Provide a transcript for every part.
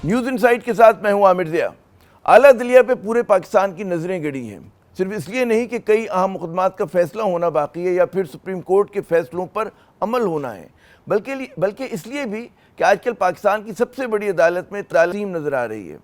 News insight کے ساتھ میں ہوں عامر ضیاء۔ اعلیٰ عدلیہ پہ پورے پاکستان کی نظریں گڑی ہیں، صرف اس لیے نہیں کہ کئی اہم مقدمات کا فیصلہ ہونا باقی ہے یا پھر سپریم کورٹ کے فیصلوں پر عمل ہونا ہے، بلکہ اس لیے بھی کہ آج کل پاکستان کی سب سے بڑی عدالت میں تعلیم نظر آ رہی ہے۔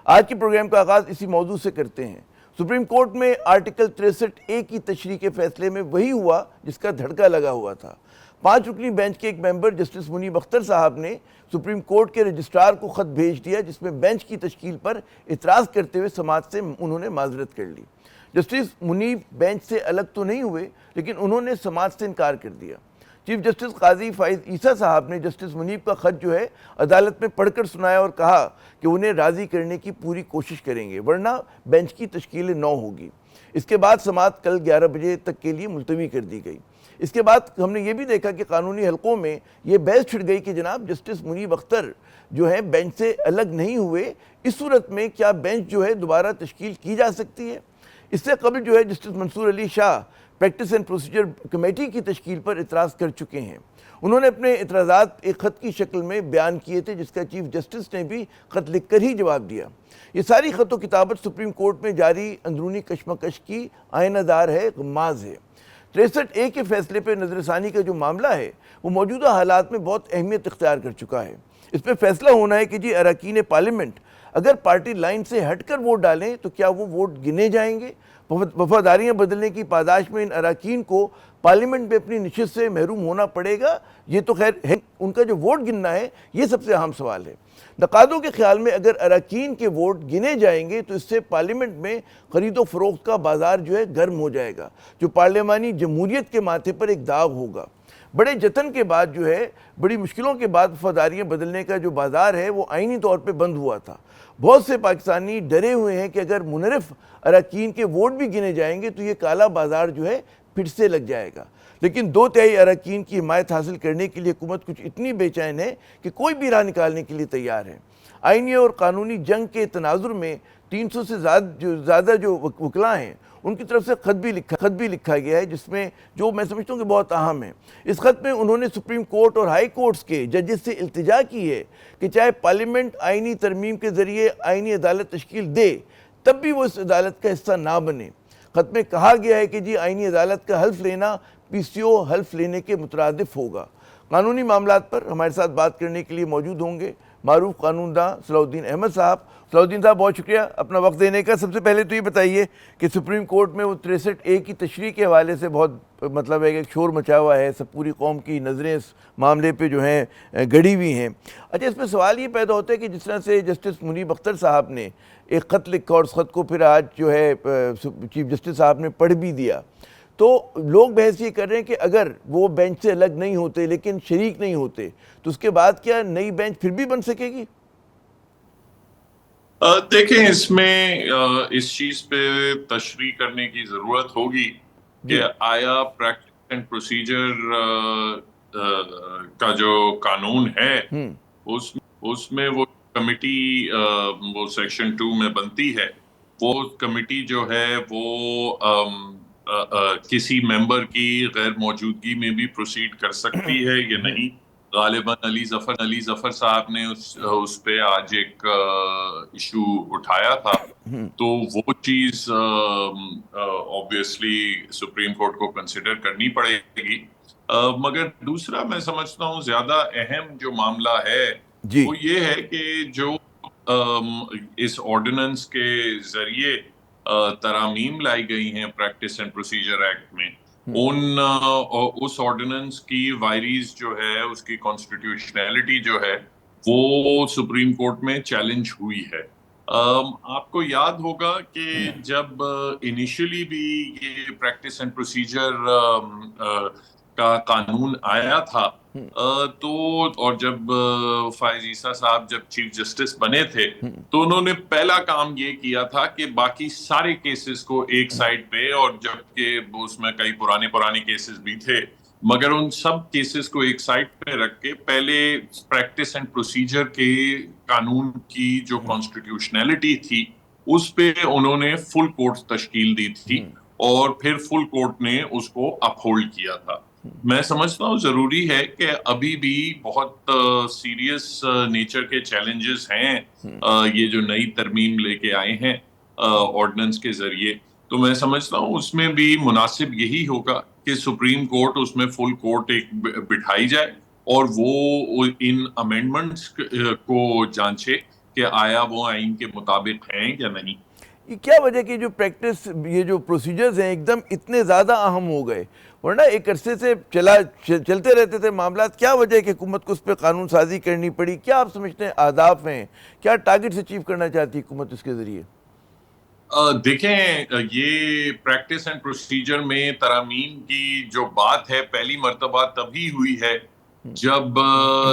آج کے پروگرام کا آغاز اسی موضوع سے کرتے ہیں۔ سپریم کورٹ میں آرٹیکل 63A کی تشریح کے فیصلے میں وہی ہوا جس کا دھڑکا لگا ہوا تھا۔ 5 رکنی بینچ کے ایک ممبر جسٹس منیب اختر صاحب نے سپریم کورٹ کے رجسٹرار کو خط بھیج دیا جس میں بینچ کی تشکیل پر اعتراض کرتے ہوئے سماعت سے انہوں نے معذرت کر لی۔ جسٹس منیب بینچ سے الگ تو نہیں ہوئے لیکن انہوں نے سماعت سے انکار کر دیا۔ چیف جسٹس قاضی فائز عیسیٰ صاحب نے جسٹس منیب کا خط عدالت میں پڑھ کر سنایا اور کہا کہ انہیں راضی کرنے کی پوری کوشش کریں گے ورنہ بینچ کی تشکیل نو ہوگی۔ اس کے بعد سماعت کل 11 بجے تک کے لیے ملتوی کر دی گئی۔ اس کے بعد ہم نے یہ بھی دیکھا کہ قانونی حلقوں میں یہ بحث چھڑ گئی کہ جناب جسٹس منیب اختر بینچ سے الگ نہیں ہوئے، اس صورت میں کیا بینچ دوبارہ تشکیل کی جا سکتی ہے؟ اس سے قبل justice Mansoor Ali Shah practice and procedure committee کی تشکیل پر اعتراض کر چکے ہیں۔ انہوں نے اپنے اعتراضات ایک خط کی شکل میں بیان کیے تھے جس کا چیف جسٹس نے بھی خط لکھ کر ہی جواب دیا۔ یہ ساری خط و کتابت سپریم کورٹ میں جاری اندرونی کشمکش کی آئینہ دار ہے، غماز ہے۔ 63A کے فیصلے پہ نظر ثانی کا جو معاملہ ہے وہ موجودہ حالات میں بہت اہمیت اختیار کر چکا ہے۔ اس پہ فیصلہ ہونا ہے کہ اراکین پارلیمنٹ اگر پارٹی لائن سے ہٹ کر ووٹ ڈالیں تو کیا وہ ووٹ گنے جائیں گے؟ وفاداریاں بدلنے کی پاداش میں ان اراکین کو پارلیمنٹ میں اپنی نشست سے محروم ہونا پڑے گا؟ یہ تو خیر ہے، ان کا جو ووٹ گننا ہے یہ سب سے اہم سوال ہے۔ نقادوں کے خیال میں اگر اراکین کے ووٹ گنے جائیں گے تو اس سے پارلیمنٹ میں خرید و فروخت کا بازار گرم ہو جائے گا، جو پارلیمانی جمہوریت کے ماتھے پر ایک داغ ہوگا۔ بڑے جتن کے بعد بڑی مشکلوں کے بعد وفاداریاں بدلنے کا جو بازار ہے وہ آئینی طور پہ بند ہوا تھا۔ بہت سے پاکستانی ڈرے ہوئے ہیں کہ اگر منحرف اراکین کے ووٹ بھی گنے جائیں گے تو یہ کالا بازار پھر سے لگ جائے گا۔ لیکن 2/3 اراکین کی حمایت حاصل کرنے کے لیے حکومت کچھ اتنی بے چین ہے کہ کوئی بھی راہ نکالنے کے لیے تیار ہے۔ آئینی اور قانونی جنگ کے تناظر میں 300 سے زیادہ جو وکلاء ہیں ان کی طرف سے خط بھی لکھا گیا ہے جس میں جو میں سمجھتا ہوں کہ بہت اہم ہے۔ اس خط میں انہوں نے سپریم کورٹ اور ہائی کورٹس کے ججز سے التجا کی ہے کہ چاہے پارلیمنٹ آئینی ترمیم کے ذریعے آئینی عدالت تشکیل دے تب بھی وہ اس عدالت کا حصہ نہ بنے۔ خط میں کہا گیا ہے کہ آئینی عدالت کا حلف لینا PCO حلف لینے کے مترادف ہوگا۔ قانونی معاملات پر ہمارے ساتھ بات کرنے کے لیے موجود ہوں گے معروف قانون داں صلاح الدین احمد صاحب۔ صلاح الدین صاحب بہت شکریہ اپنا وقت دینے کا۔ سب سے پہلے تو یہ بتائیے کہ سپریم کورٹ میں وہ 63A کی تشریح کے حوالے سے بہت ہے کہ شور مچا ہوا ہے، سب پوری قوم کی نظریں اس معاملے پہ گڑی ہوئی ہیں۔ اچھا، اس میں سوال یہ پیدا ہوتا ہے کہ جس طرح سے جسٹس منیب اختر صاحب نے ایک خط لکھا اور اس خط کو پھر آج چیف جسٹس صاحب نے پڑھ بھی دیا، تو لوگ بحث یہ کر رہے ہیں کہ اگر وہ بینچ سے الگ نہیں ہوتے لیکن شریک نہیں ہوتے تو اس کے بعد کیا نئی بینچ پھر بھی بن سکے گی؟ دیکھیں، اس میں اس چیز پہ تشریح کرنے کی ضرورت ہوگی کہ آیا پریکٹس اینڈ پروسیجر کا جو قانون ہے اس میں وہ کمیٹی وہ سیکشن 2 میں بنتی ہے، وہ کمیٹی جو ہے وہ کسی ممبر کی غیر موجودگی میں بھی پروسیڈ کر سکتی ہے یا نہیں۔ غالباً علی ظفر صاحب نے اس پہ آج ایک ایشو اٹھایا تھا، تو وہ چیز obviously سپریم کورٹ کو کنسیڈر کرنی پڑے گی۔ مگر دوسرا میں سمجھتا ہوں زیادہ اہم جو معاملہ ہے وہ یہ ہے کہ جو اس آرڈیننس کے ذریعے ترامیم لائی گئی ہیں پریکٹس اینڈ پروسیجر ایکٹ میں، اس آرڈیننس کی وائریز جو ہے، اس کی کانسٹیٹیوشنلٹی جو ہے وہ سپریم کورٹ میں چیلنج ہوئی ہے۔ آپ کو یاد ہوگا کہ جب انیشلی بھی یہ پریکٹس اینڈ پروسیجر کا قانون آیا تھا تو اور جب فائز عیسیٰ صاحب جب چیف جسٹس بنے تھے تو انہوں نے پہلا کام یہ کیا تھا کہ باقی سارے کیسز کو ایک سائڈ پہ، اور جبکہ اس میں کئی پرانے کیسز بھی تھے، مگر ان سب کیسز کو ایک سائڈ پہ رکھ کے پہلے پریکٹس اینڈ پروسیجر کے قانون کی جو کانسٹیٹیوشنلٹی تھی اس پہ انہوں نے فل کورٹ تشکیل دی تھی اور پھر فل کورٹ نے اس کو اپہولڈ کیا تھا۔ میں سمجھتا ہوں ضروری ہے کہ ابھی بھی بہت سیریس نیچر کے چیلنجز ہیں یہ جو نئی ترمیم لے کے آئے ہیں آرڈیننس کے ذریعے. تو میں سمجھتا ہوں اس میں بھی مناسب یہی ہوگا کہ سپریم کورٹ اس میں فل کورٹ ایک بٹھائی جائے اور وہ ان امینڈمنٹس کو جانچے کہ آیا وہ آئین کے مطابق ہیں یا نہیں. یہ کیا وجہ کہ جو پریکٹس یہ جو پروسیجرز ہیں ایک دم اتنے زیادہ اہم ہو گئے, ورنہ ایک عرصے سے چلتے رہتے تھے معاملات, کیا وجہ ہے کہ حکومت کو اس پہ قانون سازی کرنی پڑی؟ کیا آپ سمجھتے ہیں اہداف ہیں, کیا ٹارگٹس اچیو کرنا چاہتی ہے حکومت اس کے ذریعے؟ دیکھیں, یہ پریکٹس اینڈ پروسیجر میں ترامیم کی جو بات ہے پہلی مرتبہ تبھی ہوئی ہے جب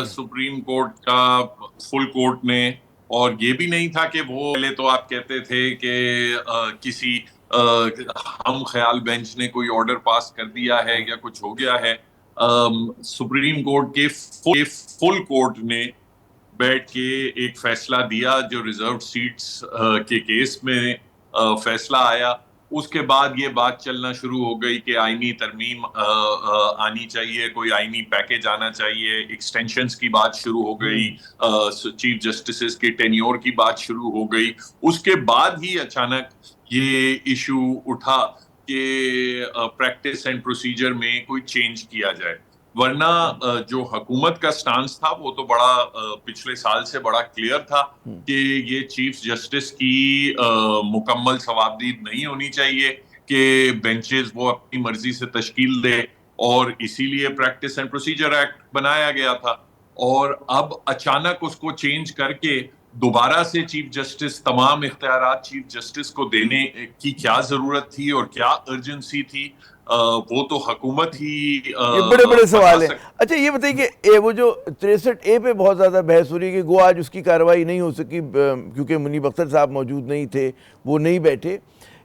سپریم کورٹ کا فل کورٹ نے, اور یہ بھی نہیں تھا کہ وہ پہلے تو آپ کہتے تھے کہ کسی ہم خیال بینچ نے کوئی آرڈر پاس کر دیا ہے یا کچھ ہو گیا ہے. سپریم کورٹ کے فل کورٹ نے بیٹھ کے ایک فیصلہ دیا جو ریزرو سیٹس کے کیس میں فیصلہ آیا. اس کے بعد یہ بات چلنا شروع ہو گئی کہ آئینی ترمیم آنی چاہیے, کوئی آئینی پیکج آنا چاہیے, ایکسٹینشنز کی بات شروع ہو گئی, چیف جسٹسز کے ٹینیور کی بات شروع ہو گئی. اس کے بعد ہی اچانک یہ ایشو اٹھا کہ پریکٹس اینڈ پروسیجر میں کوئی چینج کیا جائے. ورنہ جو حکومت کا سٹانس تھا وہ تو بڑا پچھلے سال سے بڑا کلیئر تھا کہ یہ چیف جسٹس کی مکمل ثوابدید نہیں ہونی چاہیے کہ بینچز وہ اپنی مرضی سے تشکیل دے, اور اسی لیے پریکٹس اینڈ پروسیجر ایکٹ بنایا گیا تھا. اور اب اچانک اس کو چینج کر کے دوبارہ سے چیف جسٹس تمام اختیارات چیف جسٹس کو دینے کی کیا ضرورت تھی اور کیا ارجنسی تھی, وہ تو حکومت ہی یہ بڑے بڑے سوال ہیں. اچھا یہ بتائیے کہ وہ جو 63A پہ بہت زیادہ بحث ہو رہی ہے کہ گو آج اس کی کارروائی نہیں ہو سکی کیونکہ منیب اختر صاحب موجود نہیں تھے, وہ نہیں بیٹھے.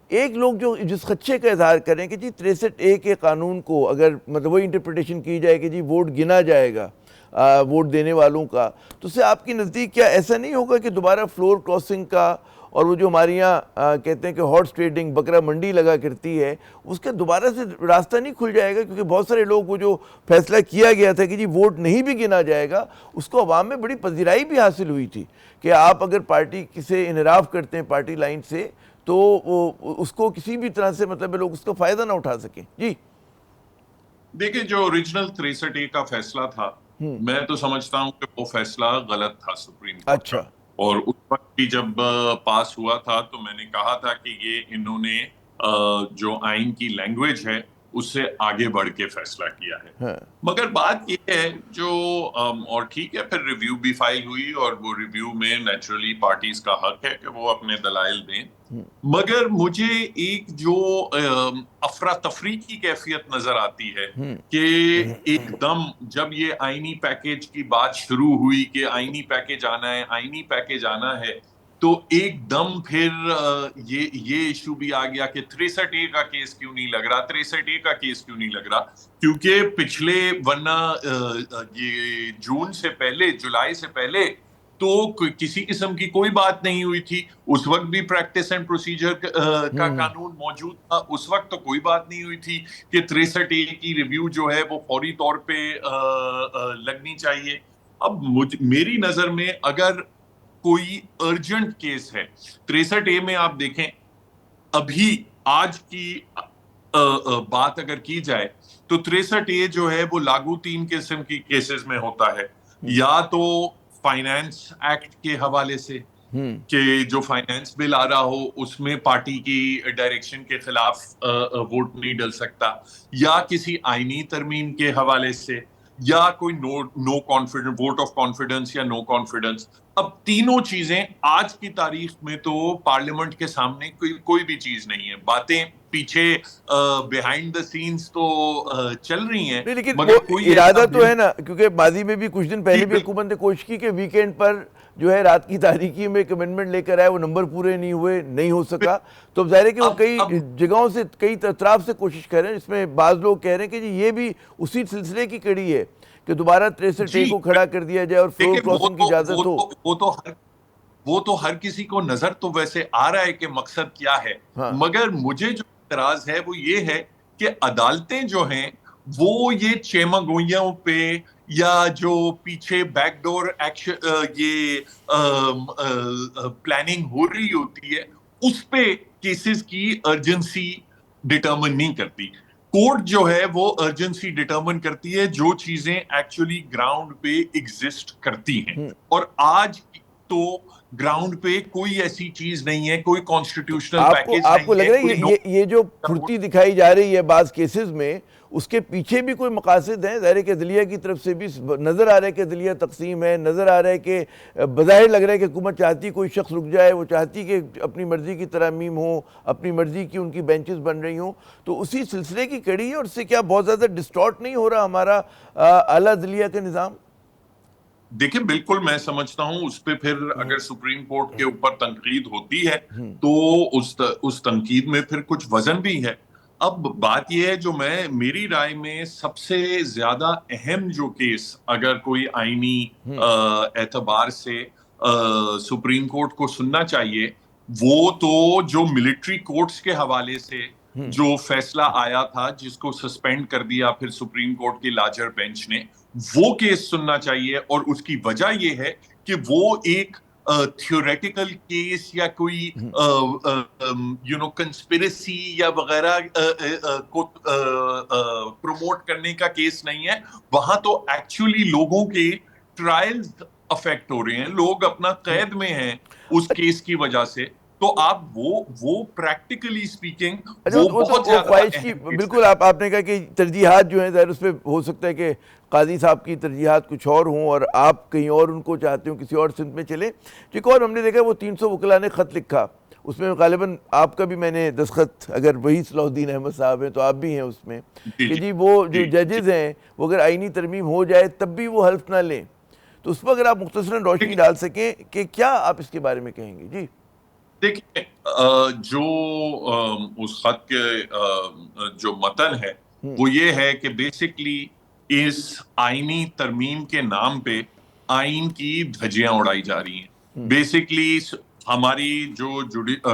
ایک لوگ جو جس خدشے کا اظہار کریں کہ جی 63A کے قانون کو اگر مطلب وہی انٹرپریٹیشن کی جائے کہ جی ووٹ گنا جائے گا ووٹ دینے والوں کا, تو اس سے آپ کی نزدیک کیا ایسا نہیں ہوگا کہ دوبارہ فلور کراسنگ کا اور وہ جو ہمارے یہاں کہتے ہیں کہ ہارس ٹریڈنگ بکرا منڈی لگا کرتی ہے اس کا دوبارہ سے راستہ نہیں کھل جائے گا؟ کیونکہ بہت سارے لوگ وہ جو فیصلہ کیا گیا تھا کہ جی ووٹ نہیں بھی گنا جائے گا, اس کو عوام میں بڑی پذیرائی بھی حاصل ہوئی تھی کہ آپ اگر پارٹی سے انحراف کرتے ہیں پارٹی لائن سے تو وہ اس کو کسی بھی طرح سے مطلب لوگ اس کا فائدہ نہ اٹھا سکیں. جی دیکھیں, جو اوریجنل 63A کا فیصلہ تھا میں تو سمجھتا ہوں کہ وہ فیصلہ غلط تھا سپریم کورٹ کا, اور اس وقت بھی جب پاس ہوا تھا تو میں نے کہا تھا کہ یہ انہوں نے جو آئین کی لینگویج ہے اس سے آگے بڑھ کے فیصلہ کیا ہے. مگر بات یہ ہے جو اور ٹھیک ہے پھر ریویو بھی فائل ہوئی, اور وہ ریویو میں نیچرلی پارٹیز کا حق ہے کہ وہ اپنے دلائل دیں. مگر مجھے ایک جو افراتفری کی کیفیت نظر آتی ہے کہ ایک دم جب یہ آئینی پیکیج کی بات شروع ہوئی کہ آئینی پیکیج آنا ہے, آئینی پیکیج آنا ہے, تو ایک دم پھر یہ ایشو بھی آ گیا کہ 63A کا کیس کیوں نہیں لگ رہا, 63A کا کیس کیوں نہیں لگ رہا, کیونکہ پچھلے ورنہ یہ جون سے پہلے, جولائی سے پہلے تو کسی قسم کی کوئی بات نہیں ہوئی تھی. اس وقت بھی پریکٹس اینڈ پروسیجر کا قانون موجود تھا, اس وقت تو کوئی بات نہیں ہوئی تھی کہ 63A کی ریویو جو ہے وہ فوری طور پہ لگنی چاہیے. اب میری نظر میں اگر کوئی ارجنٹ کیس ہے 63A میں, آپ دیکھیں ابھی آج کی بات اگر کی جائے تو 63A جو ہے وہ لاگو 3 قسم کی کیسز میں ہوتا ہے, یا تو فائنانس ایکٹ کے حوالے سے کہ جو فائنانس بل آ رہا ہو اس میں پارٹی کی ڈائریکشن کے خلاف ووٹ نہیں ڈل سکتا, یا کسی آئینی ترمیم کے حوالے سے, یا کوئی no confidence vote of confidence یا نو کانفیڈنس. اب تینوں چیزیں آج کی تاریخ میں تو پارلیمنٹ کے سامنے کوئی بھی چیز نہیں ہے. باتیں پیچھے بیہائنڈ دا سینز تو چل رہی ہیں, لیکن مگر کوئی ارادہ تو ہے نا, کیونکہ ماضی میں بھی کچھ دن پہلے بھی حکومت نے کوشش کی کہ ویکینڈ پر جو ہے رات کی تاریکی میں ایک امینڈمنٹ لے کر آئے, وہ نمبر پورے نہیں ہوئے, نہیں ہو سکا. تو ظاہر ہے کہ وہ کئی جگہوں سے کئی اطراف سے کوشش کر رہے ہیں. اس میں بعض لوگ کہہ رہے ہیں کہ جی یہ بھی اسی سلسلے کی کڑی ہے کہ دوبارہ 63A کو کھڑا کر دیا جائے اور فلور کراسنگ کی اجازت ہو. وہ تو ہر کسی کو نظر تو ویسے آ رہا ہے کہ مقصد کیا ہے, مگر مجھے جو اعتراض ہے وہ یہ ہے کہ عدالتیں جو ہیں وہ یہ چیمگوئیوں پہ یا جو پیچھے بیک ڈور ایکشن یہ پلاننگ ہو رہی ہوتی ہے اس پہ کیسز کی ارجنسی ڈٹرمن نہیں کرتی. کورٹ جو ہے وہ ارجنسی ڈٹرمن کرتی ہے جو چیزیں ایکچولی گراؤنڈ پہ ایگزسٹ کرتی ہیں, اور آج تو گراؤنڈ پہ کوئی ایسی چیز نہیں ہے, کوئی کانسٹیٹیوشنل پیکیج آپ کو نہیں لگ ہے. رہا ہے یہ جو پھرتی دکھائی جا رہی ہے بعض کیسز میں, اس کے پیچھے بھی کوئی مقاصد ہیں؟ ظاہر ہے کہ عدلیہ کی طرف سے بھی نظر آ رہا ہے کہ عدلیہ تقسیم ہے, نظر آ رہا ہے کہ بظاہر لگ رہا ہے کہ حکومت چاہتی کوئی شخص رک جائے, وہ چاہتی کہ اپنی مرضی کی ترامیم ہوں, اپنی مرضی کی ان کی بینچز بن رہی ہوں, تو اسی سلسلے کی کڑی ہے. اور اس سے کیا بہت زیادہ ڈسٹارٹ نہیں ہو رہا ہمارا اعلیٰ عدلیہ کا نظام؟ دیکھیں بالکل میں سمجھتا ہوں اس پہ پھر اگر سپریم کورٹ کے اوپر تنقید ہوتی ہے تو اس تنقید میں پھر کچھ وزن بھی ہے. اب بات یہ ہے جو میری رائے میں سب سے زیادہ اہم جو کیس اگر کوئی آئینی اعتبار سے سپریم کورٹ کو سننا چاہیے وہ تو جو ملٹری کورٹس کے حوالے سے جو فیصلہ آیا تھا جس کو سسپینڈ کر دیا پھر سپریم کورٹ کی لارجر بینچ نے, وہ کیس سننا چاہیے. اور اس کی وجہ یہ ہے کہ وہ ایک تھیوریٹیکل کیس یا کوئی کنسپیریسی یا وغیرہ کو پروموٹ کرنے کا کیس نہیں ہے. وہاں تو ایکچولی لوگوں کے ٹرائلز افیکٹ ہو رہے ہیں, لوگ اپنا قید میں ہیں اس کیس کی وجہ سے. تو آپ وہ پریکٹیکلی اسپیکنگ وہ بہت زیادہ خواہش کی بالکل آپ نے کہا کہ ترجیحات جو ہیں ظاہر اس پہ ہو سکتا ہے کہ قاضی صاحب کی ترجیحات کچھ اور ہوں اور آپ کہیں اور ان کو چاہتے ہوں کسی اور سمت میں چلیں. ایک اور ہم نے دیکھا وہ 300 وکلاء نے خط لکھا, اس میں غالباً آپ کا بھی میں نے دستخط, اگر وہی صلاح الدین احمد صاحب ہیں تو آپ بھی ہیں اس میں, کہ جی وہ جو ججز ہیں وہ اگر آئینی ترمیم ہو جائے تب بھی وہ حلف نہ لیں. تو اس پر اگر آپ مختصراً روشنی ڈال سکیں کہ کیا آپ اس کے بارے میں کہیں گے؟ جی دیکھیں جو اس خط کے جو متن ہے وہ یہ ہے کہ بیسکلی اس آئینی ترمیم کے نام پہ آئین کی دھجیاں اڑائی جا رہی ہیں. بیسکلی ہماری جو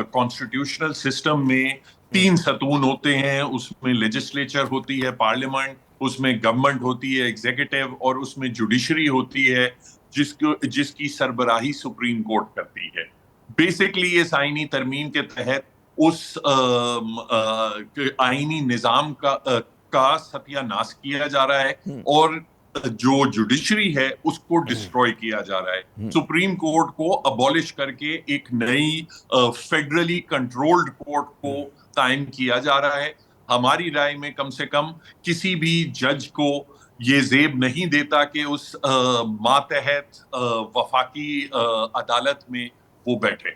کانسٹیٹیوشنل سسٹم میں 3 ستون ہوتے ہیں, اس میں لیجسلیچر ہوتی ہے پارلیمنٹ, اس میں گورنمنٹ ہوتی ہے ایگزیکٹو, اور اس میں جوڈیشری ہوتی ہے جس کی سربراہی سپریم کورٹ کرتی ہے. بیسکلی اس آئینی ترمیم کے تحت اس آئینی نظام کا ستیہ ناش کیا جا رہا ہے اور جو جوڈیشری ہے اس کو ڈسٹروائے کیا جا رہا ہے. سپریم کورٹ کو ابولش کر کے ایک نئی فیڈرلی کنٹرولڈ کورٹ کو قائم کیا جا رہا ہے. ہماری رائے میں کم سے کم کسی بھی جج کو یہ زیب نہیں دیتا کہ اس ماتحت وفاقی عدالت میں وہ بیٹھے.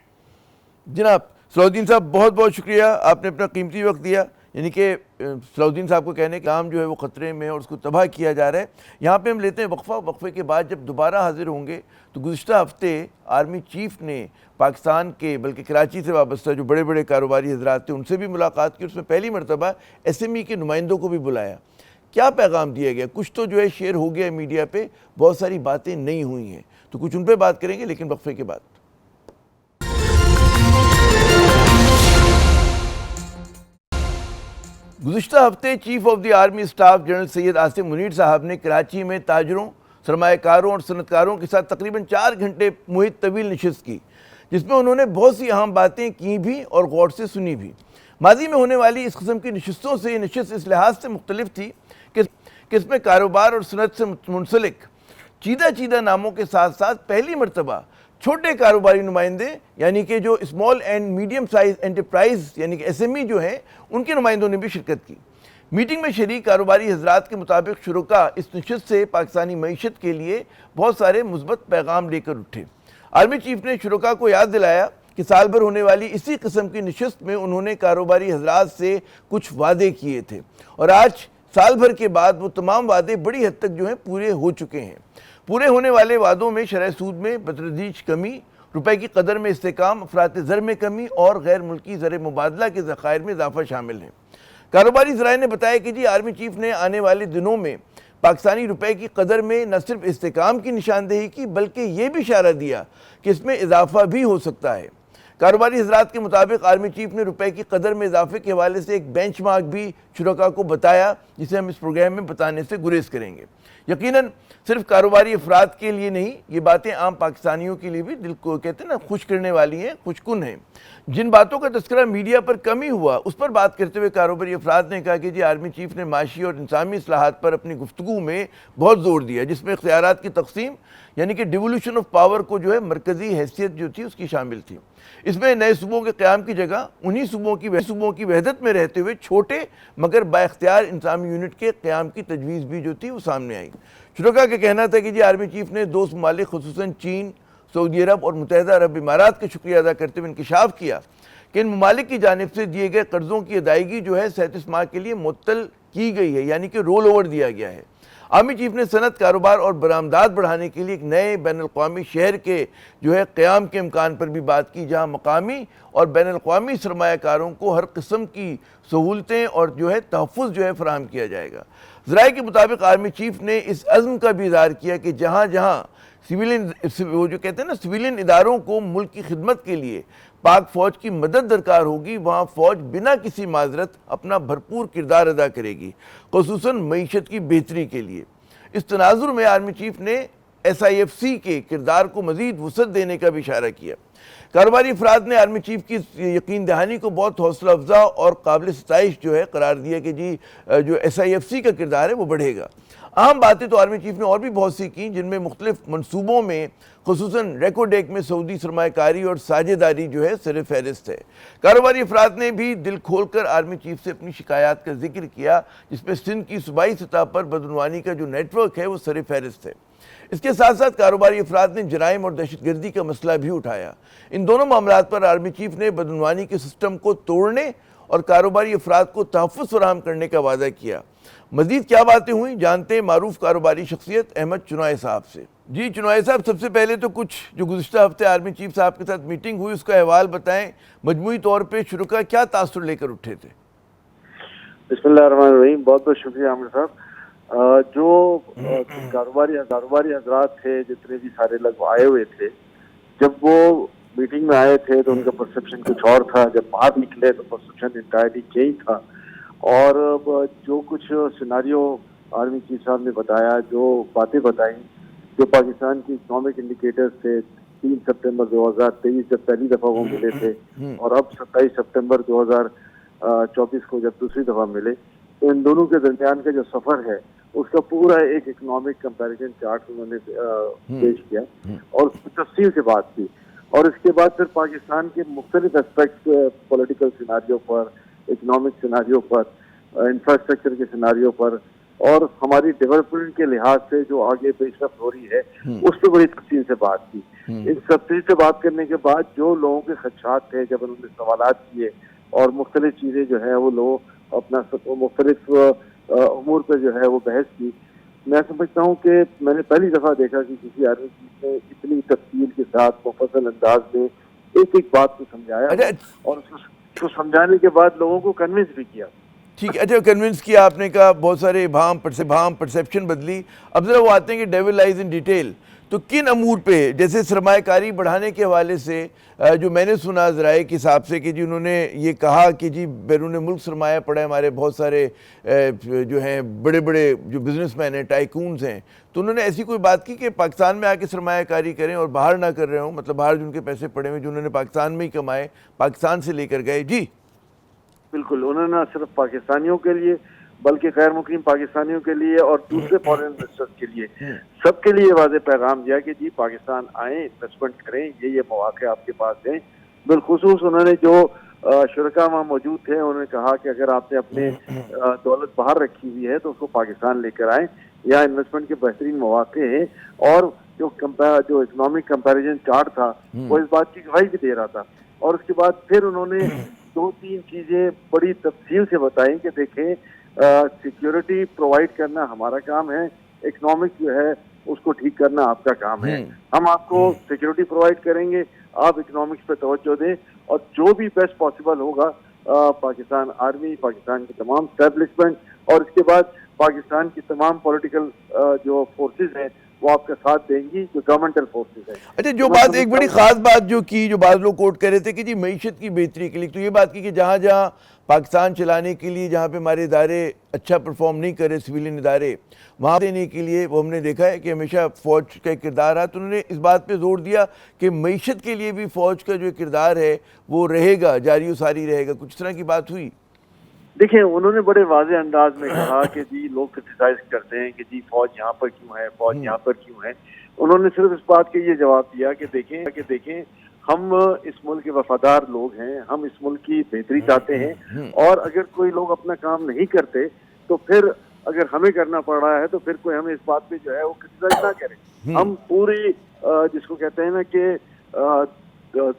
جناب صلاح الدین صاحب بہت بہت شکریہ, آپ نے اپنا قیمتی وقت دیا. یعنی کہ صلاح الدین صاحب کو کہنے کا کام جو ہے وہ خطرے میں اور اس کو تباہ کیا جا رہا ہے. یہاں پہ ہم لیتے ہیں وقفہ. وقفے کے بعد جب دوبارہ حاضر ہوں گے تو گزشتہ ہفتے آرمی چیف نے پاکستان کے بلکہ کراچی سے وابستہ جو بڑے بڑے کاروباری حضرات تھے ان سے بھی ملاقات کی. اس میں پہلی مرتبہ SME کے نمائندوں کو بھی بلایا. کیا پیغام دیا گیا؟ کچھ تو جو ہے شیئر ہو گیا میڈیا پہ, بہت ساری باتیں نہیں ہوئی ہیں, تو کچھ ان پہ بات کریں گے لیکن وقفے کے بعد. گزشتہ ہفتے chief of the army staff general Syed Asim Munir صاحب نے کراچی میں تاجروں, سرمایہ کاروں اور صنعت کاروں کے ساتھ تقریباً 4 گھنٹے محیط طویل نشست کی, جس میں انہوں نے بہت سی اہم باتیں کی بھی اور غور سے سنی بھی. ماضی میں ہونے والی اس قسم کی نشستوں سے یہ نشست اس لحاظ سے مختلف تھی کہ اس میں کاروبار اور صنعت سے منسلک چیدہ ناموں کے ساتھ ساتھ پہلی مرتبہ چھوٹے کاروباری نمائندے یعنی کہ جو small and medium size enterprise یعنی کہ SME جو ہیں ان کے نمائندوں نے بھی شرکت کی. میٹنگ میں شریک کاروباری حضرات کے مطابق شرکاء اس نشست سے پاکستانی معیشت کے لیے بہت سارے مثبت پیغام لے کر اٹھے. آرمی چیف نے شرکاء کو یاد دلایا کہ سال بھر ہونے والی اسی قسم کی نشست میں انہوں نے کاروباری حضرات سے کچھ وعدے کیے تھے اور آج سال بھر کے بعد وہ تمام وعدے بڑی حد تک جو ہیں پورے ہو چکے ہیں. پورے ہونے والے وعدوں میں شرح سود میں بتدریج کمی, روپے کی قدر میں استحکام, افراط زر میں کمی اور غیر ملکی زر مبادلہ کے ذخائر میں اضافہ شامل ہیں. کاروباری ذرائع نے بتایا کہ جی آرمی چیف نے آنے والے دنوں میں پاکستانی روپے کی قدر میں نہ صرف استحکام کی نشاندہی کی بلکہ یہ بھی اشارہ دیا کہ اس میں اضافہ بھی ہو سکتا ہے. کاروباری حضرات کے مطابق آرمی چیف نے روپے کی قدر میں اضافے کے حوالے سے ایک بینچ مارک بھی شرکاء کو بتایا، جسے ہم اس پروگرام میں بتانے سے گریز کریں گے۔ یقیناً صرف کاروباری افراد کے لیے نہیں، یہ باتیں عام پاکستانیوں کے لیے بھی دل کو کہتے ہیں نا خوش کرنے والی ہیں، خوش کن ہیں۔ جن باتوں کا تذکرہ میڈیا پر کم ہی ہوا، اس پر بات کرتے ہوئے کاروباری افراد نے کہا کہ آرمی چیف نے معاشی اور انسانی اصلاحات پر اپنی گفتگو میں بہت زور دیا، جس میں اختیارات کی تقسیم یعنی کہ ڈیولوشن آف پاور کو جو ہے مرکزی حیثیت جو تھی اس کی شامل تھی۔ اس میں نئے صوبوں کے قیام کی جگہ انہی صوبوں کی وحدت میں رہتے ہوئے چھوٹے مگر با اختیار انتظامی یونٹ کے قیام کی تجویز بھی جو تھی وہ سامنے آئی۔ شرکاء کا کہنا تھا کہ آرمی چیف نے دوست ممالک خصوصاً چین، سعودی عرب اور متحدہ عرب امارات کا شکریہ ادا کرتے ہوئے انکشاف کیا کہ ان ممالک کی جانب سے دیے گئے قرضوں کی ادائیگی جو ہے 37 ماہ کے لیے معطل کی گئی ہے، یعنی کہ رول اوور دیا گیا ہے۔ آرمی چیف نے صنعت، کاروبار اور برآمدات بڑھانے کے لیے ایک نئے بین الاقوامی شہر کے جو ہے قیام کے امکان پر بھی بات کی، جہاں مقامی اور بین الاقوامی سرمایہ کاروں کو ہر قسم کی سہولتیں اور جو ہے تحفظ جو ہے فراہم کیا جائے گا۔ ذرائع کے مطابق آرمی چیف نے اس عزم کا بھی اظہار کیا کہ جہاں جہاں وہ جو کہتے ہیں نا سویلین اداروں کو ملک کی خدمت کے لیے پاک فوج کی مدد درکار ہوگی، وہاں فوج بنا کسی معذرت اپنا بھرپور کردار ادا کرے گی، خصوصاً معیشت کی بہتری کے لیے۔ اس تناظر میں آرمی چیف نے SIFC کے کردار کو مزید وسعت دینے کا بھی اشارہ کیا۔ کاروباری افراد نے آرمی چیف کی یقین دہانی کو بہت حوصلہ افزا اور قابل ستائش جو ہے قرار دیا کہ جو SIFC کا کردار ہے وہ بڑھے گا۔ اہم باتیں تو آرمی چیف نے اور بھی بہت سی کی، جن میں مختلف منصوبوں میں خصوصاً ریکوڈیک میں سعودی سرمایہ کاری اور ساجھیداری جو ہے سر فہرست ہے۔ کاروباری افراد نے بھی دل کھول کر آرمی چیف سے اپنی شکایات کا ذکر کیا، جس میں سندھ کی صوبائی سطح پر بدعنوانی کا جو نیٹ ورک ہے وہ سر فہرست ہے۔ اس کے ساتھ ساتھ کاروباری افراد نے جرائم اور دہشت گردی کا مسئلہ بھی اٹھایا۔ ان دونوں معاملات پر آرمی چیف نے بدعنوانی کے سسٹم کو توڑنے اور کاروباری افراد کو تحفظ فراہم کرنے کا وعدہ کیا۔ مزید کیا باتیں ہوئیں، جانتے ہیں معروف کاروباری شخصیت احمد چنوائے صاحب سے۔ جی چنوائے صاحب، سب سے پہلے تو کچھ جو گزشتہ ہفتے آرمی چیف صاحب کے ساتھ میٹنگ ہوئی اس کا احوال بتائیں، مجموعی طور پہ شرکاء کیا تاثر لے کر اٹھے تھے؟ بسم اللہ الرحمن الرحیم، بہت بہت شکریہ عامر صاحب۔ جو کاروباری حضرات تھے، جتنے بھی سارے لوگ آئے ہوئے تھے، جب وہ میٹنگ میں آئے تھے تو ان کا پرسپشن کچھ اور تھا، جب باہر نکلے تو پرسپشن انٹائرلی چینج تھا۔ اور جو کچھ سیناریو آرمی چیف صاحب نے بتایا، جو باتیں بتائیں، جو پاکستان کی اکنامک انڈیکیٹرز تھے، 3 سپتمبر 2023 جب پہلی دفعہ وہ ملے تھے اور اب 27 سپتمبر 2024 کو جب دوسری دفعہ ملے، تو ان دونوں کے درمیان کا جو سفر ہے اس کا پورا ایک اکنامک کمپیریزن چارٹ انہوں نے پیش کیا اور اس کی تفصیل سے بات کی۔ اور اس کے بعد پھر پاکستان کے مختلف اسپیکٹس، پولیٹیکل سیناریو پر، اکنامک سیناریو پر، انفراسٹرکچر کے سیناریو پر اور ہماری ڈیولپمنٹ کے لحاظ سے جو آگے پیش رفت ہو رہی ہے اس پہ بڑی تفصیل سے بات کی۔ اس تفصیل سے بات کرنے کے بعد جو لوگوں کے خدشات تھے، جب انہوں نے سوالات کیے اور مختلف چیزیں جو ہے وہ لوگ اپنا مختلف امور پہ جو ہے وہ بحث کی، میں سمجھتا ہوں کہ میں نے پہلی دفعہ دیکھا کہ کسی آرمی چیف نے اتنی تفصیل کے ساتھ مفصل انداز میں ایک ایک بات کو سمجھایا اور اس کو سمجھانے کے بعد لوگوں کو کنونس بھی کیا۔ ٹھیک ہے، اچھا کنونس کیا آپ نے، کہا بہت سارے ابہام پرسیپشن بدلی۔ اب ذرا وہ آتے ہیں کہ ڈیول لائز ان ڈیٹیل، تو کن امور پہ، جیسے سرمایہ کاری بڑھانے کے حوالے سے جو میں نے سنا ذرائع کے حساب سے کہ انہوں نے یہ کہا کہ بیرون ملک سرمایہ پڑا ہے، ہمارے بہت سارے جو ہیں بڑے بڑے جو بزنس مین ہیں، ٹائکونز ہیں، تو انہوں نے ایسی کوئی بات کی کہ پاکستان میں آ کے سرمایہ کاری کریں اور باہر نہ کر رہے ہوں، مطلب باہر جو ان کے پیسے پڑے ہوئے جو انہوں نے پاکستان میں ہی کمائے، پاکستان سے لے کر گئے؟ جی بالکل، انہوں نے نہ صرف پاکستانیوں کے لیے بلکہ غیر مقیم پاکستانیوں کے لیے اور دوسرے فارن انویسٹرز کے لیے سب کے لیے واضح پیغام دیا کہ جی پاکستان آئیں، انویسٹمنٹ کریں، یہ مواقع آپ کے پاس ہیں۔ بالخصوص انہوں نے جو شرکاء وہاں موجود تھے انہوں نے کہا کہ اگر آپ نے اپنے دولت باہر رکھی ہوئی ہے تو اس کو پاکستان لے کر آئیں، یہاں انویسٹمنٹ کے بہترین مواقع ہیں۔ اور جو اکنامک کمپیریزن چارٹ تھا وہ اس بات کی گواہی بھی دے رہا تھا۔ اور اس کے بعد پھر انہوں نے 2-3 چیزیں بڑی تفصیل سے بتائیں کہ دیکھیں سیکیورٹی پرووائڈ کرنا ہمارا کام ہے، اکنامک جو ہے اس کو ٹھیک کرنا آپ کا کام ہے۔ ہم آپ کو سیکیورٹی پرووائڈ کریں گے، آپ اکنامکس پہ توجہ دیں اور جو بھی بیسٹ پاسبل ہوگا پاکستان آرمی، پاکستان کی تمام اسٹیبلشمنٹ اور اس کے بعد پاکستان کی تمام پولیٹیکل جو فورسز ہیں وہ آپ کا ساتھ دیں گی جو گورنمنٹل فورسز ہیں. اچھا جو بات ایک بڑی خاص بات جو کی جو بعض لوگ کوٹ کر رہے تھے کہ جی معیشت کی بہتری کے لیے، تو یہ بات کی کہ جہاں جہاں پاکستان چلانے کے لیے جہاں پہ ہمارے ادارے اچھا پرفارم نہیں کرے، سویلین ادارے، وہاں دینے کے لیے وہ ہم نے دیکھا ہے کہ ہمیشہ فوج کا کردار ہے. تو انہوں نے اس بات پہ زور دیا کہ معیشت کے لیے بھی فوج کا جو کردار ہے وہ رہے گا، جاری و ساری رہے گا. کچھ اس طرح کی بات ہوئی؟ دیکھیں انہوں نے بڑے واضح انداز میں کہا کہ جی لوگ کرٹیسائز کرتے ہیں کہ جی فوج یہاں پر کیوں ہے، فوج یہاں پر کیوں ہے. انہوں نے صرف اس بات کے یہ جواب دیا کہ دیکھیں ہم اس ملک کے وفادار لوگ ہیں، ہم اس ملک کی بہتری چاہتے ہیں، اور اگر کوئی لوگ اپنا کام نہیں کرتے تو پھر اگر ہمیں کرنا پڑ رہا ہے تو پھر کوئی ہمیں اس بات پہ جو ہے وہ کرٹیسائز نہ کرے. ہم پوری جس کو کہتے ہیں نا کہ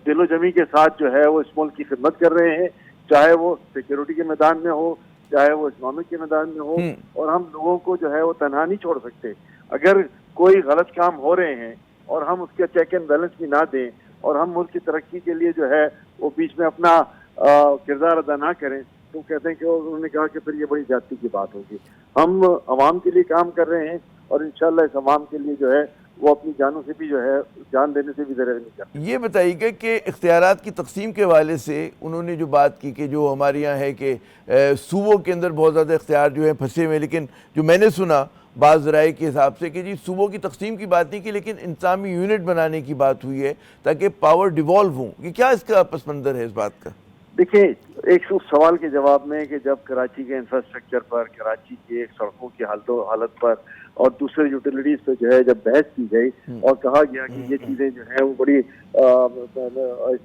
دل و جمی کے ساتھ جو ہے وہ اس ملک کی خدمت کر رہے ہیں، چاہے وہ سیکیورٹی کے میدان میں ہو، چاہے وہ اکنامک کے میدان میں ہو، اور ہم لوگوں کو جو ہے وہ تنہا نہیں چھوڑ سکتے. اگر کوئی غلط کام ہو رہے ہیں اور ہم اس کا چیک اینڈ بیلنس بھی نہ دیں اور ہم ملک کی ترقی کے لیے جو ہے وہ بیچ میں اپنا کردار ادا نہ کریں تو کہتے ہیں کہ انہوں نے کہا کہ پھر یہ بڑی زیادتی کی بات ہوگی. ہم عوام کے لیے کام کر رہے ہیں اور انشاءاللہ اس عوام کے لیے جو ہے وہ اپنی جانوں سے بھی جو ہے جان دینے سے بھی درگزر نہیں کرتے. یہ بتائیے گا کہ اختیارات کی تقسیم کے حوالے سے انہوں نے جو بات کی کہ جو ہمارے یہاں ہے کہ صوبوں کے اندر بہت زیادہ اختیار جو ہے پھنسے ہوئے، لیکن جو میں نے سنا بعض ذرائع کے حساب سے کہ جی صوبوں کی تقسیم کی بات نہیں کی لیکن انتظامی یونٹ بنانے کی بات ہوئی ہے تاکہ پاور ڈیوالو ہوں. یہ کیا اس کا پس منظر ہے اس بات کا؟ دیکھیں ایک سوال کے جواب میں کہ جب کراچی کے انفراسٹرکچر پر، کراچی کے سڑکوں کی حالت پر اور دوسرے یوٹیلیٹیز پہ جو ہے جب بحث کی گئی اور کہا گیا کہ یہ چیزیں جو ہیں وہ بڑی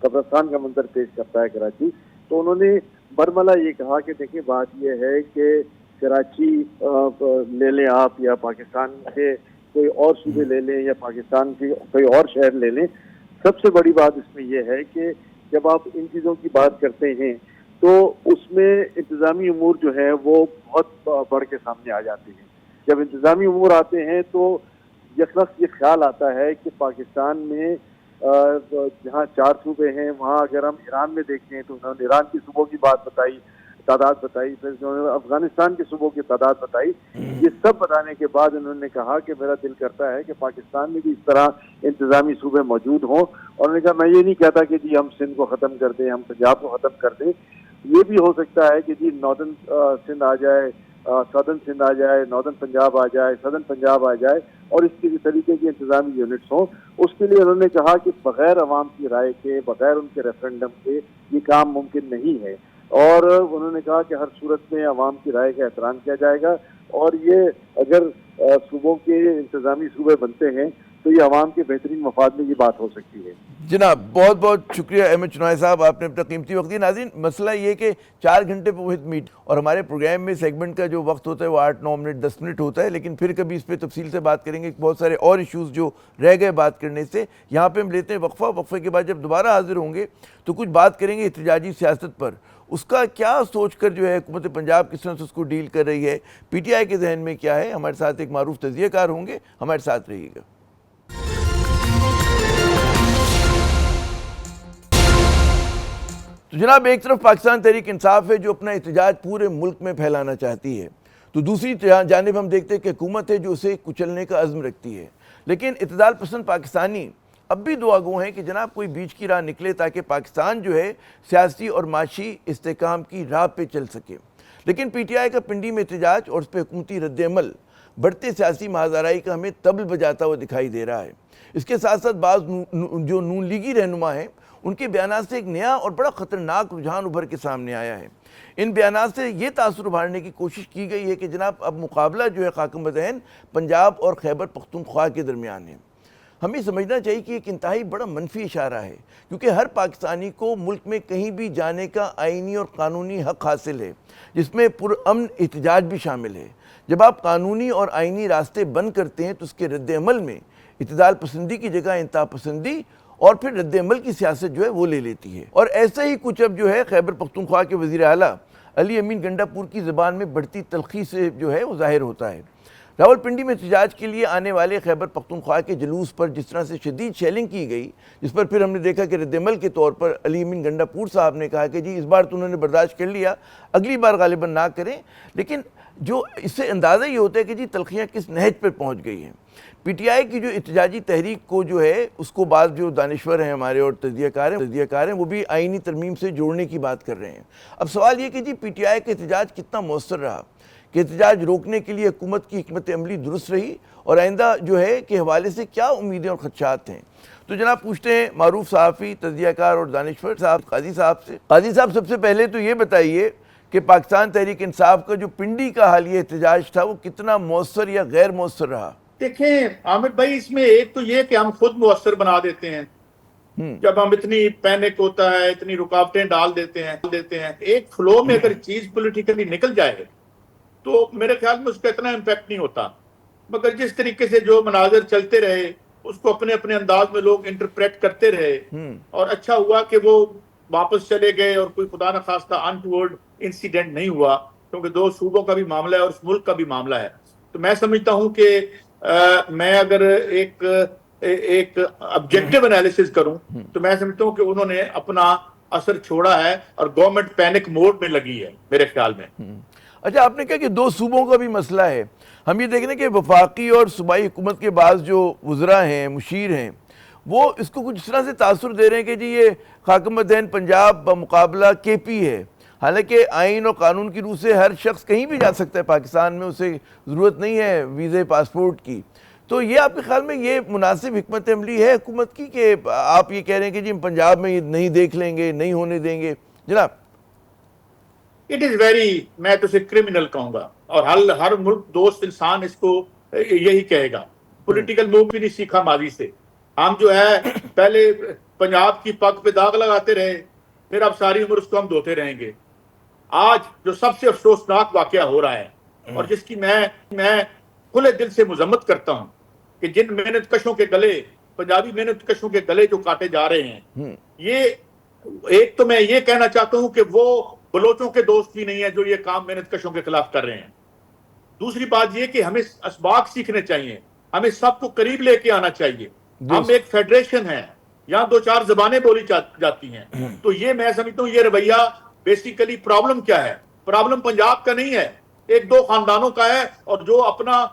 قبرستان کا منظر پیش کرتا ہے کراچی، تو انہوں نے برملا یہ کہا کہ دیکھیں بات یہ ہے کہ کراچی لے لیں آپ یا پاکستان کے کوئی اور صوبے لے لیں یا پاکستان کے کوئی اور شہر لے لیں، سب سے بڑی بات اس میں یہ ہے کہ جب آپ ان چیزوں کی بات کرتے ہیں تو اس میں انتظامی امور جو ہے وہ بہت بڑھ کے سامنے آ جاتے ہیں. جب انتظامی امور آتے ہیں تو یکلخت یہ خیال آتا ہے کہ پاکستان میں جہاں 4 صوبے ہیں وہاں اگر ہم ایران میں دیکھیں تو انہوں نے ایران کی صوبوں کی بات بتائی، تعداد بتائی، پھر انہوں نے افغانستان کے صوبوں کی تعداد بتائی. یہ سب بتانے کے بعد انہوں نے کہا کہ میرا دل کرتا ہے کہ پاکستان میں بھی اس طرح انتظامی صوبے موجود ہوں. اور انہوں نے کہا میں یہ نہیں کہتا کہ جی ہم سندھ کو ختم کر دیں، ہم پنجاب کو ختم کر دیں، یہ بھی ہو سکتا ہے کہ جی ناردرن سندھ آ جائے، سدرن سندھ آ جائے، ناردرن پنجاب آ جائے، سدرن پنجاب آ جائے اور اس کے طریقے کی انتظامی یونٹس ہوں. اس کے لیے انہوں نے کہا کہ بغیر عوام کی رائے کے، بغیر ان کے ریفرنڈم کے یہ کام ممکن نہیں ہے. اور انہوں نے کہا کہ ہر صورت میں عوام کی رائے کا احترام کیا جائے گا اور یہ اگر صوبوں کے انتظامی صوبے بنتے ہیں تو یہ عوام کے بہترین مفاد میں یہ بات ہو سکتی ہے. جناب بہت بہت شکریہ احمد چنوائے صاحب، آپ نے اپنا قیمتی وقت دیا. ناظرین مسئلہ یہ کہ 4 گھنٹے پہ وہت میٹ اور ہمارے پروگرام میں سیگمنٹ کا جو وقت ہوتا ہے وہ 8-9 منٹ 10 منٹ ہوتا ہے، لیکن پھر کبھی اس پہ تفصیل سے بات کریں گے. بہت سارے اور ایشوز جو رہ گئے بات کرنے سے. یہاں پہ ہم لیتے ہیں وقفے کے بعد جب دوبارہ حاضر ہوں گے تو کچھ بات کریں گے احتجاجی سیاست پر. اس کا کیا سوچ کر جو ہے حکومت پنجاب کس طرح سے اس کو ڈیل کر رہی ہے، پی ٹی آئی کے ذہن میں کیا ہے. ہمارے ساتھ ایک معروف تجزیہ کار ہوں گے، ہمارے ساتھ رہیے گا. تو جناب ایک طرف پاکستان تحریک انصاف ہے جو اپنا احتجاج پورے ملک میں پھیلانا چاہتی ہے، تو دوسری جانب ہم دیکھتے ہیں کہ حکومت ہے جو اسے کچلنے کا عزم رکھتی ہے. لیکن اعتدال پسند پاکستانی اب بھی دعا گو ہیں کہ جناب کوئی بیچ کی راہ نکلے تاکہ پاکستان جو ہے سیاسی اور معاشی استحکام کی راہ پہ چل سکے. لیکن پی ٹی آئی کا پنڈی میں احتجاج اور اس پہ حکومتی رد عمل بڑھتے سیاسی مہازارائی کا ہمیں طبل بجاتا ہوا دکھائی دے رہا ہے. اس کے ساتھ ساتھ بعض جو نون لیگی رہنما ہیں ان کے بیانات سے ایک نیا اور بڑا خطرناک رجحان ابھر کے سامنے آیا ہے. ان بیانات سے یہ تاثر ابھارنے کی کوشش کی گئی ہے کہ جناب اب مقابلہ جو ہے خاکم بذہن پنجاب اور خیبر پختونخوا کے درمیان ہے. ہمیں سمجھنا چاہیے کہ ایک انتہائی بڑا منفی اشارہ ہے، کیونکہ ہر پاکستانی کو ملک میں کہیں بھی جانے کا آئینی اور قانونی حق حاصل ہے، جس میں پرامن احتجاج بھی شامل ہے. جب آپ قانونی اور آئینی راستے بند کرتے ہیں تو اس کے رد عمل میں اعتدال پسندی کی جگہ انتہا پسندی اور پھر رد عمل کی سیاست جو ہے وہ لے لیتی ہے. اور ایسا ہی کچھ اب جو ہے خیبر پختونخوا کے وزیر اعلیٰ علی امین گنڈا پور کی زبان میں بڑھتی تلخی سے جو ہے وہ ظاہر ہوتا ہے. راولپنڈی میں احتجاج کے لیے آنے والے خیبر پختونخوا کے جلوس پر جس طرح سے شدید شیلنگ کی گئی، جس پر پھر ہم نے دیکھا کہ رد عمل کے طور پر علی امین گنڈا پور صاحب نے کہا کہ جی اس بار تو انہوں نے برداشت کر لیا، اگلی بار غالباً نہ کریں. لیکن جو اس سے اندازہ یہ ہوتا ہے کہ جی تلخیاں کس نہج پر پہنچ گئی ہیں۔ پی ٹی آئی کی جو احتجاجی تحریک کو جو ہے اس کو بعض جو دانشور ہیں ہمارے اور تجزیہ کار ہیں وہ بھی آئینی ترمیم سے جوڑنے کی بات کر رہے ہیں۔ اب سوال یہ کہ جی پی ٹی آئی کا احتجاج کتنا مؤثر رہا، کہ احتجاج روکنے کے لیے حکومت کی حکمت عملی درست رہی، اور آئندہ جو ہے کہ حوالے سے کیا امیدیں اور خدشات ہیں۔ تو جناب پوچھتے ہیں معروف صحافی، تجزیہ کار اور دانشور صاحب قاضی صاحب سے۔ قاضی صاحب سب سے پہلے تو یہ بتائیے کہ پاکستان تحریک انصاف کا جو پنڈی کا حالیہ احتجاج تھا وہ کتنا مؤثر یا غیر مؤثر رہا؟ دیکھیں عامر بھائی، اس میں ایک تو یہ کہ ہم خود مؤثر بنا دیتے ہیں جب ہم اتنی پینک ہوتا ہے، اتنی رکاوٹیں ڈال دیتے ہیں۔ ایک فلو میں اگر چیز پولیٹیکلی نکل جائے تو میرے خیال میں اس کا اتنا امپیکٹ نہیں ہوتا، مگر جس طریقے سے جو مناظر چلتے رہے اس کو اپنے اپنے انداز میں لوگ انٹرپریٹ کرتے رہے، اور اچھا ہوا کہ وہ واپس چلے گئے اور کوئی خدا نخواستہ انٹورڈ انسیڈنٹ نہیں ہوا، کیونکہ دو صوبوں کا بھی معاملہ ہے اور اس ملک کا بھی معاملہ ہے۔ تو میں سمجھتا ہوں کہ میں اگر ایک آبجیکٹیو انالیسس کروں تو میں سمجھتا ہوں کہ انہوں نے اپنا اثر چھوڑا ہے اور گورنمنٹ پینک موڈ میں لگی ہے میرے خیال میں۔ اچھا، آپ نے کہا کہ دو صوبوں کا بھی مسئلہ ہے۔ ہم یہ دیکھ رہے ہیں کہ وفاقی اور صوبائی حکومت کے بعض جو وزراء ہیں، مشیر ہیں، وہ اس کو کچھ اس طرح سے تاثر دے رہے ہیں کہ جی یہ حاکم دین پنجاب بمقابلہ کے پی ہے، حالانکہ آئین اور قانون کی روح سے ہر شخص کہیں بھی جا سکتا ہے پاکستان میں، اسے ضرورت نہیں ہے ویزے پاسپورٹ کی۔ تو یہ آپ کے خیال میں یہ مناسب حکمت عملی ہے حکومت کی کہ آپ یہ کہہ رہے ہیں کہ جی ہم پنجاب میں نہیں دیکھ لیں گے، نہیں ہونے دیں گے؟ جناب اٹ از ویری، میں تو اسے کرمنل کہوں گا، اور ہر ملک دوست انسان اس کو یہی کہے گا۔ پولیٹیکل موو بھی نہیں سیکھا ماضی سے، ہم جو ہے پہلے پنجاب کی پگ پہ داغ لگاتے رہے، پھر اب ساری عمر اس کو ہم دھوتے رہیں گے۔ آج جو سب سے افسوسناک واقعہ ہو رہا ہے اور جس کی میں کھلے دل سے مذمت کرتا ہوں کہ جن محنت کشوں کے گلے، پنجابی محنت کشوں کے گلے جو کاٹے جا رہے ہیں، یہ ایک تو میں یہ کہنا چاہتا ہوں کہ وہ بلوچوں کے دوست بھی نہیں ہیں جو یہ کام محنت کشوں کے خلاف کر رہے ہیں۔ دوسری بات یہ کہ ہمیں اسباق سیکھنے چاہیے، ہمیں سب کو قریب لے کے آنا چاہیے۔ ہم ایک فیڈریشن ہیں، یہاں دو چار زبانیں بولی جاتی ہیں، تو یہ میں سمجھتا ہوں یہ رویہ بیسیکلی پرابلم کیا ہے؟ پرابلم پنجاب کا نہیں ہے، ایک دو خاندانوں کا ہے، اور جو اپنا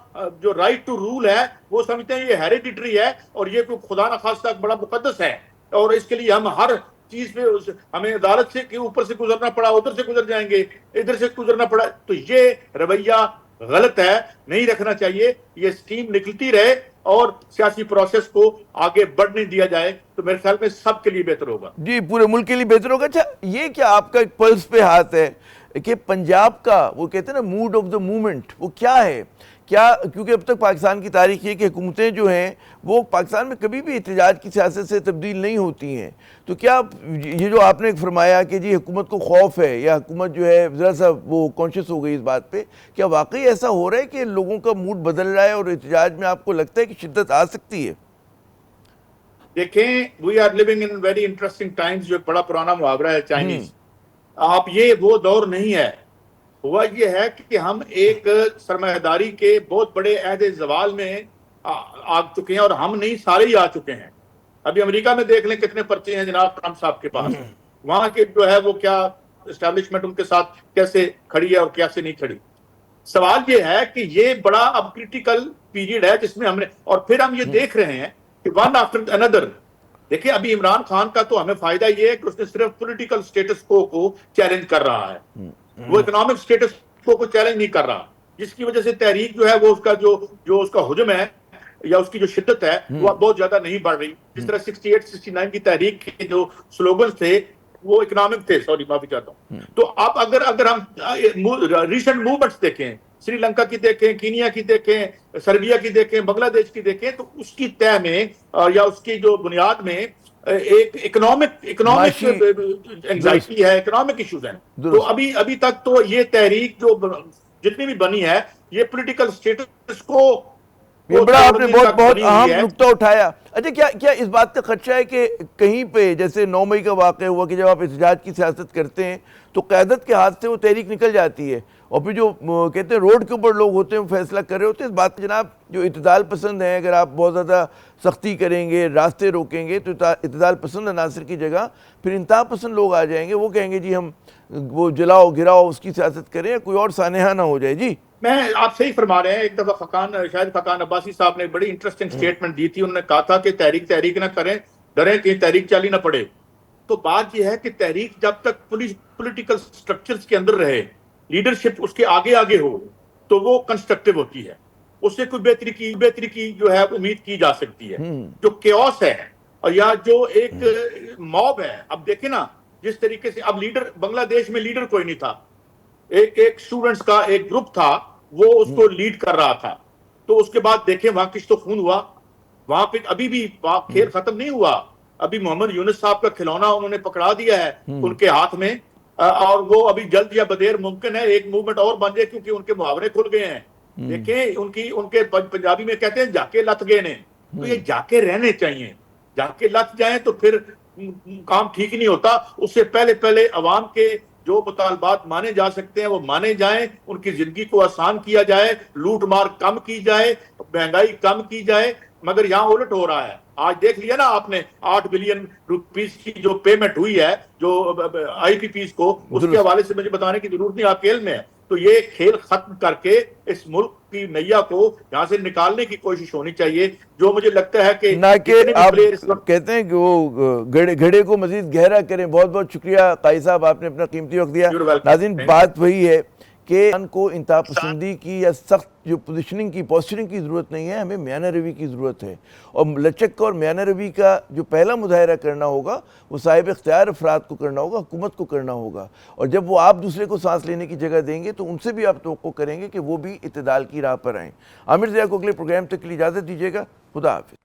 جو رائٹ ٹو رول ہے وہ سمجھتے ہیں یہ ہیریڈیٹری ہے اور یہ کوئی خدا نخواستہ بڑا مقدس ہے، اور اس کے لیے ہم ہر چیز پہ ہمیں عدالت سے کہ اوپر سے گزرنا پڑا، ادھر سے گزر جائیں گے، ادھر سے گزرنا پڑا۔ تو یہ رویہ غلط ہے، نہیں رکھنا چاہیے۔ یہ سٹیم نکلتی رہے اور سیاسی پروسیس کو آگے بڑھنے دیا جائے تو میرے خیال میں سب کے لیے بہتر ہوگا۔ جی، پورے ملک کے لیے بہتر ہوگا۔ اچھا، یہ کیا آپ کا ایک پلس پہ ہاتھ ہے کہ پنجاب کا وہ کہتے ہیں نا موڈ آف دا مومنٹ، وہ کیا ہے؟ کیا کیونکہ اب تک پاکستان کی تاریخ یہ کہ حکومتیں جو ہیں وہ پاکستان میں کبھی بھی احتجاج کی سیاست سے تبدیل نہیں ہوتی ہیں، تو کیا یہ جو آپ نے فرمایا کہ جی حکومت کو خوف ہے یا حکومت جو ہے ذرا سا وہ کانشیس ہو گئی اس بات پہ، کیا واقعی ایسا ہو رہا ہے کہ لوگوں کا موڈ بدل رہا ہے اور احتجاج میں آپ کو لگتا ہے کہ شدت آ سکتی ہے؟ دیکھیں، we are living in very interesting times, جو بڑا پرانا محاورہ ہے چائنیز، آپ یہ وہ دور نہیں ہے۔ ہوا یہ ہے کہ ہم ایک سرمایہ داری کے بہت بڑے عہد زوال میں آ چکے ہیں، اور ہم نہیں سارے ہی آ چکے ہیں۔ ابھی امریکہ میں دیکھ لیں کتنے پرچے ہیں جناب ٹرمپ صاحب کے پاس، وہاں کے جو ہے وہ کیا اسٹیبلشمنٹ ان کے ساتھ کیسے کھڑی ہے اور کیسے نہیں کھڑی۔ سوال یہ ہے کہ یہ بڑا اب کریٹیکل پیریڈ ہے جس میں ہم نے، اور پھر ہم یہ دیکھ رہے ہیں کہ ون آفٹر اندر، دیکھیں ابھی عمران خان کا تو ہمیں فائدہ یہ ہے کہ اس نے صرف پولیٹیکل سٹیٹس کو چیلنج کر رہا ہے، وہ اکنامک سٹیٹس کو چیلنج نہیں کر رہا، جس کی وجہ سے تحریک جو ہے وہ اس کا جو اس کا حجم ہے یا اس کی جو شدت ہے وہ بہت زیادہ نہیں بڑھ رہی۔ جس طرح 68 69 کی تحریک کے جو سلوگنز تھے وہ اکنامک تھے، سوری معافی چاہتا ہوں۔ تو اب اگر ہم ریسنٹ موومنٹس دیکھیں، سری لنکا کی دیکھیں، کینیا کی دیکھیں، سربیا کی دیکھیں، بنگلہ دیش کی دیکھیں، تو اس کی طے میں یا اس کی جو بنیاد میں ایک اکنامک انگزائٹی ہے، اکنامک ایشوز ہیں۔ تو ابھی تک تو یہ تحریک جو جتنی بھی بنی ہے یہ پولیٹیکل سٹیٹس کو یہ بڑا آپ نے بہت اہم نقطہ اٹھایا۔ اچھا، کیا اس بات کا خدشہ ہے کہ کہیں پہ جیسے 9 مئی کا واقعہ ہوا کہ جب آپ احتجاج کی سیاست کرتے ہیں تو قیادت کے ہاتھ سے وہ تحریک نکل جاتی ہے، اور پھر جو کہتے ہیں روڈ کے اوپر لوگ ہوتے ہیں فیصلہ کر رہے ہوتے ہیں، اس بات جناب جو اعتدال پسند ہیں، اگر آپ بہت زیادہ سختی کریں گے، راستے روکیں گے، تو اعتدال پسند عناصر کی جگہ پھر انتہا پسند لوگ آ جائیں گے، وہ کہیں گے جی ہم وہ جلاؤ گراؤ اس کی سیاست کریں، کوئی اور سانحہ نہ ہو جائے۔ جی میں آپ صحیح فرما رہے ہیں. ایک دفعہ شاید فقان عباسی صاحب نے بڑی انٹرسٹنگ سٹیٹمنٹ دی تھی. انہوں نے کہا تھا کہ تحریک نہ کریں، ڈریں کہ تحریک چالی نہ پڑے. تو بات یہ ہے کہ تحریک جب تک پولیٹیکل سٹرکچرز کے اندر رہے، لیڈرشپ اس کے آگے ہو، تو وہ کنسٹرکٹیو ہوتی ہے. اس سے کوئی بہتری کی جو ہے امید کی جا سکتی ہے. جو کیوس ہے اور یا جو ایک موب ہے، اب دیکھیں نا جس طریقے سے اب لیڈر، بنگلہ دیش میں لیڈر کوئی نہیں تھا، ایک اسٹوڈنٹس کا ایک گروپ تھا، وہ اس کو لیڈ کر رہا تھا. تو اس کے بعد دیکھیں وہاں کچھ تو خون ہوا وہاں پہ. ابھی بھی کھیل ختم نہیں ہوا. ابھی محمد یونس صاحب کا کھلونا انہوں نے پکڑا دیا ہے ان کے ہاتھ میں، اور وہ ابھی جلد یا بدیر ممکن ہے ایک موومنٹ اور بن جائے کیونکہ ان کے محاورے کھل گئے ہیں. دیکھیں ان کے پنجابی میں کہتے ہیں جا کے لت گئے نے. تو یہ جا کے رہنے چاہیے. جا کے لت جائیں تو پھر کام ٹھیک نہیں ہوتا. اس سے پہلے عوام کے جو مطالبات مانے جا سکتے ہیں وہ مانے جائیں، ان کی زندگی کو آسان کیا جائے، لوٹ مار کم کی جائے، مہنگائی کم کی جائے. مگر یہاں الٹ ہو رہا ہے. آج دیکھ لیا نا آپ نے 8 بلین روپیز کی جو پیمنٹ ہوئی ہے جو آئی پی پیز کو، اس کے حوالے سے مجھے بتانے کی ضرورت نہیں، آپ کے علم میں ہے. تو یہ کھیل ختم کر کے اس ملک کی نیا کو یہاں سے نکالنے کی کوشش ہونی چاہیے. جو مجھے لگتا ہے کہ نہ کہ آپ کہتے ہیں کہ وہ گھڑے کو مزید گہرا کریں. بہت بہت شکریہ قائی صاحب، آپ نے اپنا قیمتی وقت دیا. ناظرین، بات وہی ہے کہ ان کو انتہا پسندی کی یا سخت جو پوسچرنگ کی ضرورت نہیں ہے. ہمیں میانہ روی کی ضرورت ہے، اور لچک اور میانہ روی کا جو پہلا مظاہرہ کرنا ہوگا وہ صاحب اختیار افراد کو کرنا ہوگا، حکومت کو کرنا ہوگا. اور جب وہ آپ دوسرے کو سانس لینے کی جگہ دیں گے تو ان سے بھی آپ توقع کریں گے کہ وہ بھی اعتدال کی راہ پر آئیں. عامر ضیاء کو اگلے پروگرام تک کے لیے اجازت دیجیے گا. خدا حافظ.